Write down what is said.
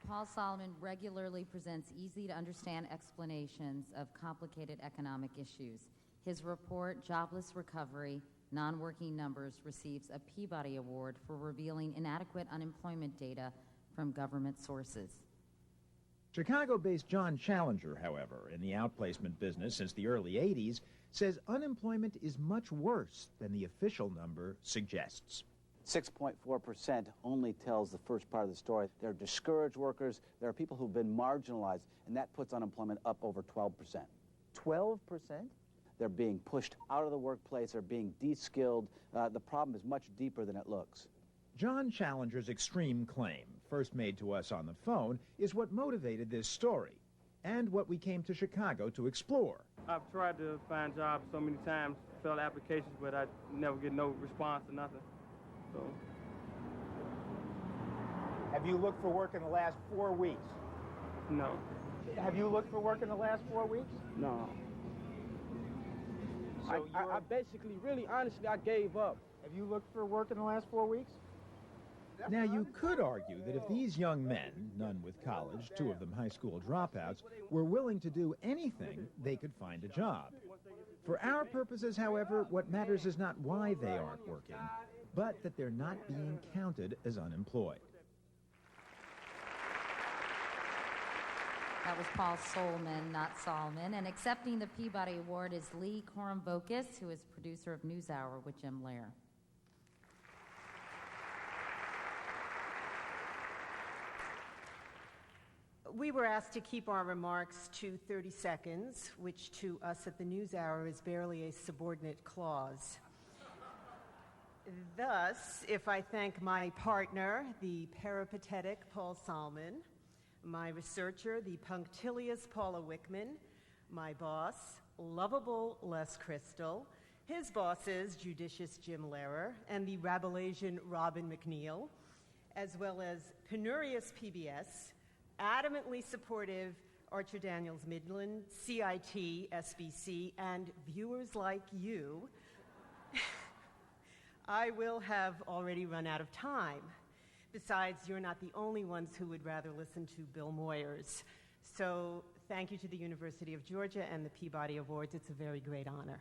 Paul Solman regularly presents easy-to-understand explanations of complicated economic issues. His report, Jobless Recovery, Non-Working Numbers, receives a Peabody Award for revealing inadequate unemployment data from government sources. Chicago-based John Challenger, however, in the outplacement business since the early 80s, says unemployment is much worse than the official number suggests. 6.4% only tells the first part of the story. There are discouraged workers, there are people who've been marginalized, and that puts unemployment up over 12%. 12%? They're being pushed out of the workplace, they're being de-skilled. The problem is much deeper than it looks. John Challenger's extreme claim, first made to us on the phone, is what motivated this story, and what we came to Chicago to explore. I've tried to find jobs so many times, filled applications, but I never get no response or nothing. So. Have you looked for work in the last 4 weeks? No. Have you looked for work in the last 4 weeks? No. So I basically, really, honestly, I gave up. Have you looked for work in the last 4 weeks? Now, you could argue that if these young men, none with college, 2 of them high school dropouts, were willing to do anything, they could find a job. For our purposes, however, what matters is not why they aren't working, but that they're not being counted as unemployed. That was Paul Solman, not Solomon. And accepting the Peabody Award is Lee Koromvokis, who is producer of NewsHour with Jim Lehrer. We were asked to keep our remarks to 30 seconds, which to us at the NewsHour is barely a subordinate clause. Thus, if I thank my partner, the peripatetic Paul Solman, my researcher, the punctilious Paula Wickman, my boss, lovable Les Crystal, his bosses, judicious Jim Lehrer, and the Rabelaisian Robin MacNeil, as well as penurious PBS, adamantly supportive Archer Daniels Midland, CIT, SBC, and viewers like you, I will have already run out of time. Besides, you're not the only ones who would rather listen to Bill Moyers. So thank you to the University of Georgia and the Peabody Awards. It's a very great honor.